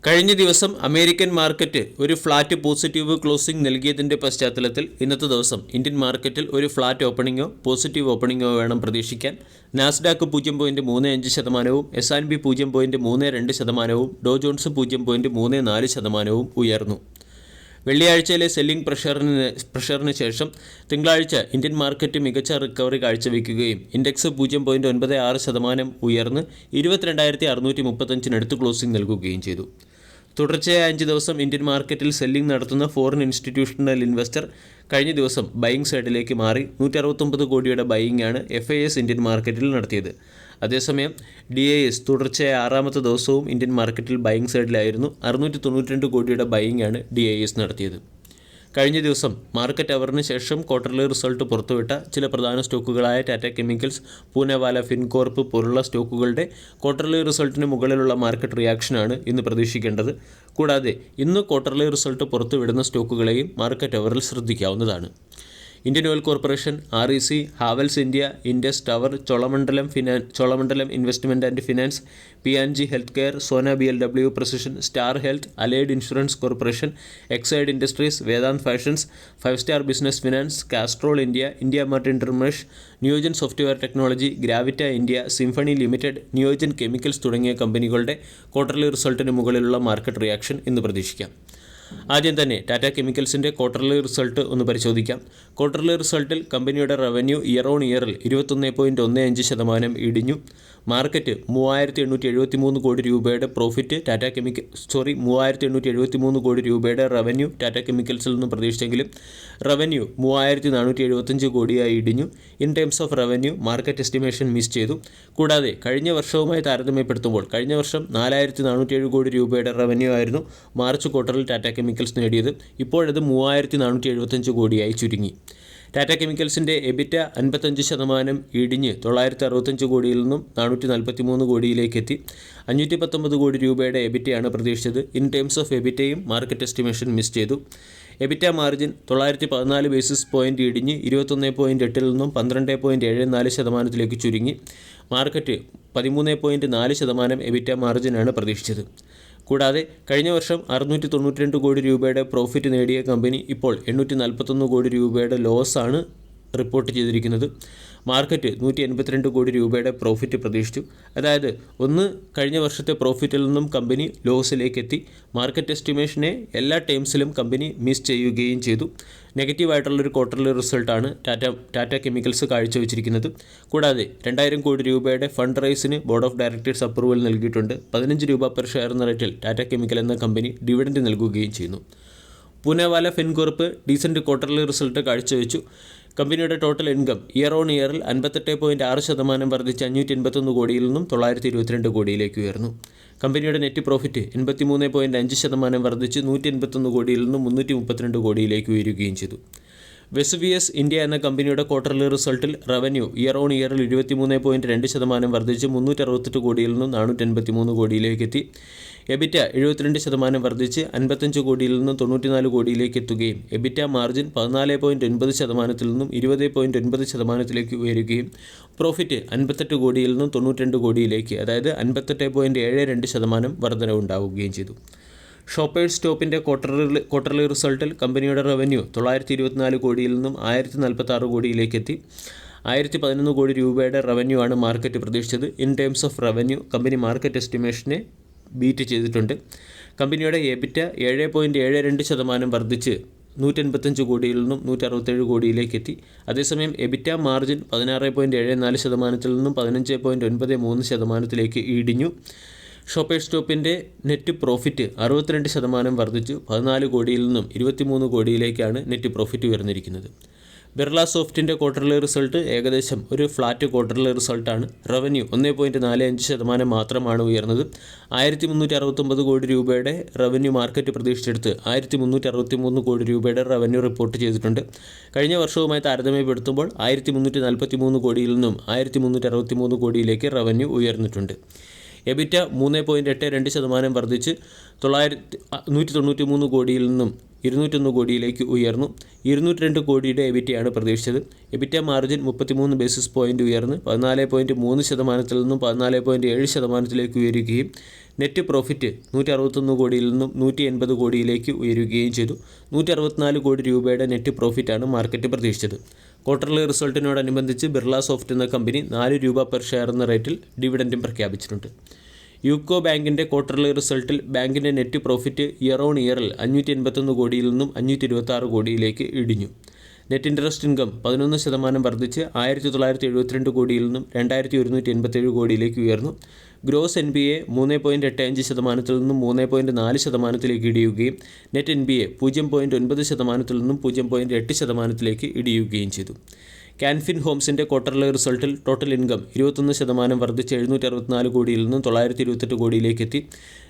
കഴിഞ്ഞ ദിവസം American market ഒരു ഫ്ലാറ്റ് പോസിറ്റീവ് ക്ലോസിംഗ് നൽകിയതിൻ്റെ പശ്ചാത്തലത്തിൽ ഇന്നത്തെ ദിവസം ഇന്ത്യൻ മാർക്കറ്റിൽ ഒരു ഫ്ലാറ്റ് ഓപ്പണിങ്ങോ പോസിറ്റീവ് ഓപ്പണിങ്ങോ വേണം പ്രതീക്ഷിക്കാൻ. നാസ്ഡാക്ക് 0.35%, S&P 0.32%, ഡോ ജോൺസ് 0.34% ഉയർന്നു. വെള്ളിയാഴ്ചയിലെ സെല്ലിംഗ് പ്രഷറിന് ശേഷം തിങ്കളാഴ്ച ഇന്ത്യൻ മാർക്കറ്റ് മികച്ച റിക്കവറി കാഴ്ചവെക്കുകയും ഇൻഡെക്സ് 0.96% ഉയർന്ന് 22,635 ക്ലോസിംഗ് നൽകുകയും ചെയ്തു. തുടർച്ചയായ 5 ദിവസം ഇന്ത്യൻ മാർക്കറ്റിൽ സെല്ലിംഗ് നടത്തുന്ന ഫോറിൻ ഇൻസ്റ്റിറ്റ്യൂഷണൽ ഇൻവെസ്റ്റർ കഴിഞ്ഞ ദിവസം ബൈയിങ് സൈഡിലേക്ക് മാറി 169 കോടിയുടെ ബൈയിങ് ആണ് FIS ഇന്ത്യൻ മാർക്കറ്റിൽ നടത്തിയത്. അതേസമയം DIS തുടർച്ചയായ 6ാമത്തെ ദിവസവും ഇന്ത്യൻ മാർക്കറ്റിൽ ബൈയിങ് സൈഡിലായിരുന്നു. 692 കോടിയുടെ ബൈയിങ് ആണ് DIS നടത്തിയത്. കഴിഞ്ഞ ദിവസം മാർക്കറ്റ് അവറിന് ശേഷം ക്വാർട്ടർലി റിസൾട്ട് പുറത്തുവിട്ട ചില പ്രധാന സ്റ്റോക്കുകളായ ടാറ്റ കെമിക്കൽസ്, പൂനെവാല ഫിൻകോർപ്പ് പോലുള്ള സ്റ്റോക്കുകളുടെ ക്വാർട്ടർലി റിസൾട്ടിന് മുകളിലുള്ള മാർക്കറ്റ് റിയാക്ഷനാണ് ഇന്ന് പ്രതീക്ഷിക്കേണ്ടത്. കൂടാതെ ഇന്ന് ക്വാർട്ടർലി റിസൾട്ട് പുറത്തുവിടുന്ന സ്റ്റോക്കുകളെയും മാർക്കറ്റ് അവറിൽ ശ്രദ്ധിക്കാവുന്നതാണ്. Indian Oil Corporation, REC, Havells India, Indus Tower, Cholamandalam Investment and Finance, P&G Health Care, Sona BLW Precision, Star Health, Allied Insurance Corporation, Exide Industries, Vedant Fashions, 5 Star Business Finance, Castrol India, India Mart Intermesh, Neogen Software Technology, Gravita India, Symphony Limited, Neogen Chemicals തുടങ്ങിയ കമ്പനികളുടെ quarterly റിസൾട്ടിന് മുകളിലുള്ള market reaction ഇന്ന് പ്രതീക്ഷിക്കാം. ആദ്യം തന്നെ Tata കെമിക്കൽസിൻ്റെ quarterly result ഒന്ന് പരിശോധിക്കാം. Quarterly റിസൾട്ടിൽ കമ്പനിയുടെ റവന്യൂ ഇയർ ഓൺ ഇയറിൽ 21.15% ഇടിഞ്ഞു. മാർക്കറ്റ് 3,873 കോടി രൂപയുടെ പ്രോഫിറ്റ് 3,873 കോടി രൂപയുടെ റവന്യൂ ടാറ്റ കെമിക്കൽസിൽ നിന്ന് പ്രതീക്ഷിച്ചെങ്കിലും റവന്യൂ 3,475 കോടിയായി ഇടിഞ്ഞു. In terms of revenue market estimation miss ചെയ്തു. കൂടാതെ കഴിഞ്ഞ വർഷവുമായി താരതമ്യപ്പെടുത്തുമ്പോൾ കഴിഞ്ഞ വർഷം 4,407 കോടി രൂപയുടെ റവന്യൂ ആയിരുന്നു മാർച്ച് ക്വാർട്ടറിൽ ടാറ്റ കെമിക്കൽസ് നേടിയത്. ഇപ്പോഴത് 3,475 കോടിയായി ചുരുങ്ങി. ടാറ്റ കെമിക്കൽസിൻ്റെ എബിറ്റ 55% ഇടിഞ്ഞ് 965 കോടിയിൽ നിന്നും 443 കോടിയിലേക്ക് എത്തി. 519 കോടി രൂപയുടെ എബിറ്റയാണ് പ്രതീക്ഷിച്ചത്. ഇൻ ടേംസ് ഓഫ് എബിറ്റയും മാർക്കറ്റ് എസ്റ്റിമേഷൻ മിസ് ചെയ്തു. എബിറ്റ മാർജിൻ 914 ബേസിസ് പോയിൻറ്റ് ഇടിഞ്ഞ് 21.8 നിന്നും 12.74% ചുരുങ്ങി. മാർക്കറ്റ് 13.4% എബിറ്റ മാർജിനാണ് പ്രതീക്ഷിച്ചത്. കൂടാതെ കഴിഞ്ഞ വർഷം 692 കോടി രൂപയുടെ പ്രോഫിറ്റ് നേടിയ കമ്പനി ഇപ്പോൾ 841 കോടി രൂപയുടെ ലോസാണ് റിപ്പോർട്ട് ചെയ്തിരിക്കുന്നത്. മാർക്കറ്റ് 182 കോടി രൂപയുടെ പ്രോഫിറ്റ് പ്രതീക്ഷിച്ചു. അതായത് കഴിഞ്ഞ വർഷത്തെ പ്രോഫിറ്റിൽ നിന്നും കമ്പനി ലോസിലേക്ക് എത്തി. മാർക്കറ്റ് എസ്റ്റിമേഷനെ എല്ലാ ടേംസിലും കമ്പനി മിസ് ചെയ്യുകയും ചെയ്തു. നെഗറ്റീവായിട്ടുള്ളൊരു ക്വാർട്ടർലി റിസൾട്ടാണ് ടാറ്റ കെമിക്കൽസ് കാഴ്ചവെച്ചിരിക്കുന്നത്. കൂടാതെ 2000 കോടി രൂപയുടെ ഫണ്ട് റൈസിന് ബോർഡ് ഓഫ് ഡയറക്ടേഴ്സ് അപ്രൂവൽ നൽകിയിട്ടുണ്ട്. 15 രൂപ പെർ ഷെയർ എന്ന റേറ്റിൽ ടാറ്റ കെമിക്കൽ എന്ന കമ്പനി ഡിവിഡൻഡ് നൽകുകയും ചെയ്യുന്നു. Poonawalla Fincorp decent quarterly result കാഴ്ചവെച്ചു. കമ്പനിയുടെ ടോട്ടൽ ഇൻകം ഇയർ ഓൺ ഇയറിൽ 58.6% വർദ്ധിച്ച് 581 കോടിയിൽ നിന്നും 922 കോടിയിലേക്ക് ഉയർന്നു. കമ്പനിയുടെ നെറ്റ് പ്രോഫിറ്റ് 83.5% വർദ്ധിച്ച് 181 കോടിയിൽ നിന്നും 332 കോടിയിലേക്ക് ഉയരുകയും ചെയ്തു. വെസുവിയസ് ഇന്ത്യ എന്ന കമ്പനിയുടെ ക്വാർട്ടർലി റിസൾട്ടിൽ റവന്യൂ ഇയർ ഓൺ ഇയറിൽ 23.2% വർദ്ധിച്ച് 368 കോടിയിൽ നിന്നും 483 കോടിയിലേക്ക് എത്തി. എബിറ്റ 72% വർദ്ധിച്ച് 55 കോടിയിൽ നിന്നും 94 കോടിയിലേക്ക് എത്തുകയും എബിറ്റ മാർജിൻ 14.9% നിന്നും 20.9% ഉയരുകയും പ്രോഫിറ്റ് 58 കോടിയിൽ നിന്നും 92 കോടിയിലേക്ക്, അതായത് 58.72% വർധനവുണ്ടാവുകയും ചെയ്തു. ഷോപ്പേഴ്സ് സ്റ്റോപ്പിൻ്റെ ക്വാർട്ടർലി റിസൾട്ടിൽ കമ്പനിയുടെ റവന്യൂ 924 കോടിയിൽ നിന്നും 1046 കോടിയിലേക്ക് എത്തി. 1011 കോടി രൂപയുടെ റവന്യൂ ആണ് മാർക്കറ്റ് പ്രതീക്ഷിച്ചത്. In terms of revenue company market എസ്റ്റിമേഷനെ ബീറ്റ് ചെയ്തിട്ടുണ്ട്. കമ്പനിയുടെ എബിറ്റ 7.72% വർദ്ധിച്ച് 185 കോടിയിൽ നിന്നും 167 കോടിയിലേക്ക് എത്തി. അതേസമയം എബിറ്റ മാർജിൻ 16.74% നിന്നും 15.93% ഇടിഞ്ഞു. ഷോപ്പേഴ്സ് സ്റ്റോപ്പിൻ്റെ നെറ്റ് പ്രോഫിറ്റ് 62% വർദ്ധിച്ചു 14 കോടിയിൽ നിന്നും 23 കോടിയിലേക്കാണ് നെറ്റ് പ്രോഫിറ്റ് ഉയർന്നിരിക്കുന്നത്. ബിർള സോഫ്റ്റിൻ്റെ ക്വാർട്ടർലി റിസൾട്ട് ഏകദേശം ഒരു ഫ്ലാറ്റ് ക്വാർട്ടർലി റിസൾട്ടാണ്. റവന്യൂ 1.45% മാത്രമാണ് ഉയർന്നത്. 1369 കോടി രൂപയുടെ റവന്യൂ മാർക്കറ്റ് പ്രതീക്ഷിച്ചെടുത്ത് 1363 കോടി രൂപയുടെ റവന്യൂ റിപ്പോർട്ട് ചെയ്തിട്ടുണ്ട്. കഴിഞ്ഞ വർഷവുമായി താരതമ്യപ്പെടുത്തുമ്പോൾ 1343 കോടിയിൽ നിന്നും 1363 കോടിയിലേക്ക് റവന്യൂ ഉയർന്നിട്ടുണ്ട്. എബിറ്റ 3.82% വർദ്ധിച്ച് 193 കോടിയിൽ നിന്നും 201 കോടിയിലേക്ക് ഉയർന്നു. 202 കോടിയുടെ എബിറ്റയാണ് പ്രതീക്ഷിച്ചത്. എബിറ്റ മാർജിൻ 33 ബേസിസ് പോയിൻറ്റ് ഉയർന്ന് 14.3% നിന്നും 14.7% ഉയരുകയും നെറ്റ് പ്രോഫിറ്റ് 161 കോടിയിൽ നിന്നും 180 കോടിയിലേക്ക് ഉയരുകയും ചെയ്തു. 164 കോടി രൂപയുടെ നെറ്റ് പ്രോഫിറ്റാണ് മാർക്കറ്റ് പ്രതീക്ഷിച്ചത്. ക്വാർട്ടർലി റിസൾട്ടിനോടനുബന്ധിച്ച് ബിർള സോഫ്റ്റ് എന്ന കമ്പനി 4 രൂപ പെർ ഷെയർ എന്ന റേറ്റിൽ ഡിവിഡൻഡും പ്രഖ്യാപിച്ചിട്ടുണ്ട്. യൂക്കോ ബാങ്കിൻ്റെ ക്വാർട്ടർലി റിസൾട്ടിൽ ബാങ്കിൻ്റെ നെറ്റ് പ്രോഫിറ്റ് ഇയർ ഓൺ ഇയറിൽ 581 കോടിയിൽ നിന്നും 526 കോടിയിലേക്ക് ഇടിഞ്ഞു. നെറ്റ് ഇൻട്രസ്റ്റ് ഇൻകം 11% വർദ്ധിച്ച് 1972 കോടിയിൽ നിന്നും 2187 കോടിയിലേക്ക് ഉയർന്നു. ഗ്രോസ് NPA 3.85% നിന്നും 3.4% ഇടിയുകയും നെറ്റ് NPA 0.9% നിന്നും 0.8% ഇടിയുകയും ചെയ്തു. കാൻഫിൻ ഹോംസിൻ്റെ ക്വാർട്ടർലി റിസൾട്ടിൽ ടോട്ടൽ ഇൻകം 21% വർദ്ധിച്ച് 764 കോടിയിൽ നിന്നും 928 കോടിയിലേക്ക് എത്തി.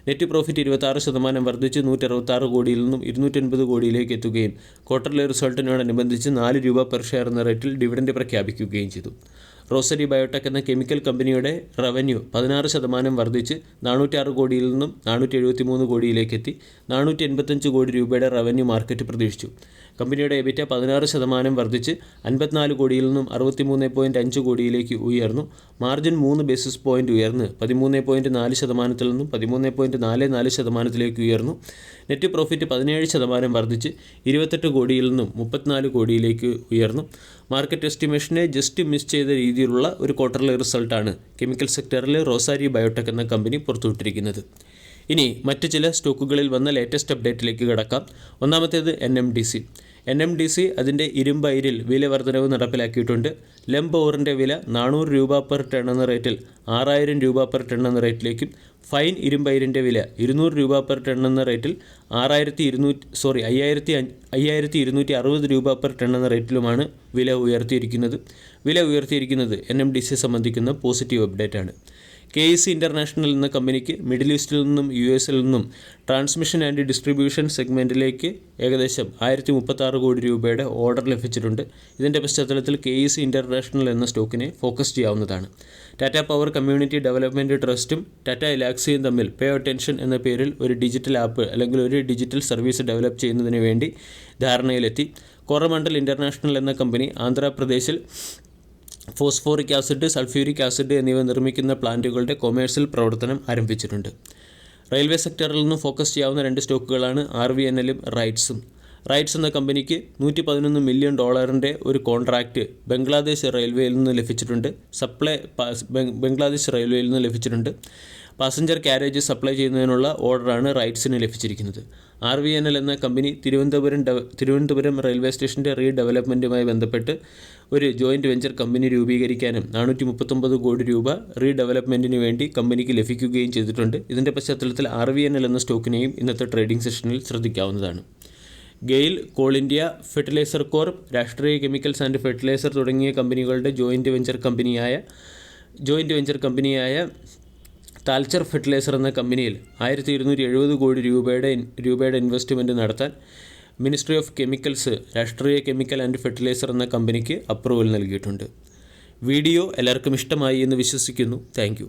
നെറ്റ് പ്രോഫിറ്റ് 26% വർദ്ധിച്ച് 166 കോടിയിൽ നിന്നും 280 കോടിയിലേക്ക് എത്തുകയും ക്വാർട്ടർലി റിസൾട്ടിനോടനുബന്ധിച്ച് 4 രൂപ പെർ ഷെയർ എന്ന റേറ്റിൽ ഡിവിഡൻഡ് പ്രഖ്യാപിക്കുകയും ചെയ്തു. റോസരി ബയോടെക് എന്ന കെമിക്കൽ കമ്പനിയുടെ റവന്യൂ 16% വർദ്ധിച്ച് 406 കോടിയിൽ നിന്നും 473 കോടിയിലേക്ക് എത്തി. 485 കോടി രൂപയുടെ റവന്യൂ മാർക്കറ്റ് പ്രതീക്ഷിച്ചു. കമ്പനിയുടെ EBITDA 16% വർദ്ധിച്ച് 54 കോടിയിൽ നിന്നും 63.5 കോടിയിലേക്ക് ഉയർന്നു. മാർജിൻ 3 ബേസിസ് പോയിന്റ് ഉയർന്ന് 13.4% നിന്നും 13.44% ഉയർന്നു. നെറ്റ് പ്രോഫിറ്റ് 17% വർദ്ധിച്ച് 28 കോടിയിൽ നിന്നും 34 കോടിയിലേക്ക് ഉയർന്നു. മാർക്കറ്റ് എസ്റ്റിമേഷനെ ജസ്റ്റ് മിസ് ചെയ്ത രീതിയിലുള്ള ഒരു ക്വാർട്ടർലി റിസൾട്ടാണ് കെമിക്കൽ സെക്ടറിൽ റോസാരി ബയോടെക് എന്ന കമ്പനി പുറത്തുവിട്ടിരിക്കുന്നത്. ഇനി മറ്റ് ചില സ്റ്റോക്കുകളിൽ വന്ന ലേറ്റസ്റ്റ് അപ്ഡേറ്റിലേക്ക് കടക്കാം. ഒന്നാമത്തേത് NMDC അതിൻ്റെ ഇരുമ്പ് അയിരിൽ വില വർധനവ് നടപ്പിലാക്കിയിട്ടുണ്ട്. ലംബ് ഓറിൻ്റെ വില 400 രൂപ പെർ ടൺ എന്ന റേറ്റിൽ 6000 രൂപ പെർ ടൺ എന്ന റേറ്റിലേക്കും ഫൈൻ ഇരുമ്പ് അയിരിൻ്റെ വില 200 രൂപ പെർ ടൺ എന്ന റേറ്റിൽ 5260 രൂപ പെർ ടൺ എന്ന റേറ്റിലുമാണ് വില ഉയർത്തിയിരിക്കുന്നത്. NMDC സംബന്ധിക്കുന്ന പോസിറ്റീവ് അപ്ഡേറ്റാണ്. KEC ഇൻ്റർനാഷണൽ എന്ന കമ്പനിക്ക് മിഡിൽ ഈസ്റ്റിൽ നിന്നും US നിന്നും ട്രാൻസ്മിഷൻ ആൻഡ് ഡിസ്ട്രിബ്യൂഷൻ സെഗ്മെൻറ്റിലേക്ക് ഏകദേശം 1036 കോടി രൂപയുടെ ഓർഡർ ലഭിച്ചിട്ടുണ്ട്. ഇതിൻ്റെ പശ്ചാത്തലത്തിൽ KEC ഇൻ്റർനാഷണൽ എന്ന സ്റ്റോക്കിനെ ഫോക്കസ് ചെയ്യാവുന്നതാണ്. ടാറ്റ പവർ കമ്മ്യൂണിറ്റി ഡെവലപ്മെൻറ്റ് ട്രസ്റ്റും ടാറ്റ എലാക്സിയും തമ്മിൽ പേ അറ്റൻഷൻ എന്ന പേരിൽ ഒരു ഡിജിറ്റൽ ആപ്പ് അല്ലെങ്കിൽ ഒരു ഡിജിറ്റൽ സർവീസ് ഡെവലപ്പ് ചെയ്യുന്നതിന് വേണ്ടി ധാരണയിലെത്തി. കോറമണ്ടൽ ഇൻ്റർനാഷണൽ എന്ന കമ്പനി ആന്ധ്രാപ്രദേശിൽ ഫോസ്ഫോറിക് ആസിഡ്, സൾഫ്യൂരിക് ആസിഡ് എന്നിവ നിർമ്മിക്കുന്ന പ്ലാന്റുകളുടെ കൊമേഴ്സ്യൽ പ്രവർത്തനം ആരംഭിച്ചിട്ടുണ്ട്. റെയിൽവേ സെക്ടറിൽ നിന്നും ഫോക്കസ് ചെയ്യാവുന്ന 2 സ്റ്റോക്കുകളാണ് RVNL റൈറ്റ്സും. റൈറ്റ്സ് എന്ന കമ്പനിക്ക് $111 മില്യൺ ഒരു കോൺട്രാക്റ്റ് ബംഗ്ലാദേശ് റെയിൽവേയിൽ നിന്ന് ലഭിച്ചിട്ടുണ്ട്. പാസഞ്ചർ ക്യാരേജ് സപ്ലൈ ചെയ്യുന്നതിനുള്ള ഓർഡറാണ് റൈറ്റ്സിന് ലഭിച്ചിരിക്കുന്നത്. RVNL എന്ന കമ്പനി തിരുവനന്തപുരം റെയിൽവേ സ്റ്റേഷൻ്റെ റീഡെവലപ്മെൻറ്റുമായി ബന്ധപ്പെട്ട് ഒരു ജോയിൻറ്റ് വെഞ്ചർ കമ്പനി രൂപീകരിക്കാനും 439 കോടി രൂപ റീഡെവലപ്മെൻറ്റിന് വേണ്ടി കമ്പനിക്ക് ലഭിക്കുകയും ചെയ്തിട്ടുണ്ട്. ഇതിൻ്റെ പശ്ചാത്തലത്തിൽ RVNL എന്ന സ്റ്റോക്കിനെയും ഇന്നത്തെ ട്രേഡിംഗ് സെഷനിൽ ശ്രദ്ധിക്കാവുന്നതാണ്. GAIL, Coal India, Fertilizer Corp, Rashtriya Chemicals and Fertilizer തുടങ്ങിയ കമ്പനികളുടെ ജോയിൻറ്റ് വെഞ്ചർ കമ്പനിയായ താൽച്ചർ ഫെർട്ടിലൈസർ എന്ന കമ്പനിയിൽ 1270 കോടി രൂപയുടെ ഇൻവെസ്റ്റ്മെൻറ്റ് നടത്താൻ മിനിസ്ട്രി ഓഫ് കെമിക്കൽസ് രാഷ്ട്രീയ കെമിക്കൽ ആൻഡ് ഫെർട്ടിലൈസർ എന്ന കമ്പനിക്ക് അപ്രൂവൽ നൽകിയിട്ടുണ്ട്. വീഡിയോ എല്ലാവർക്കും ഇഷ്ടമായി എന്ന് വിശ്വസിക്കുന്നു. Thank you.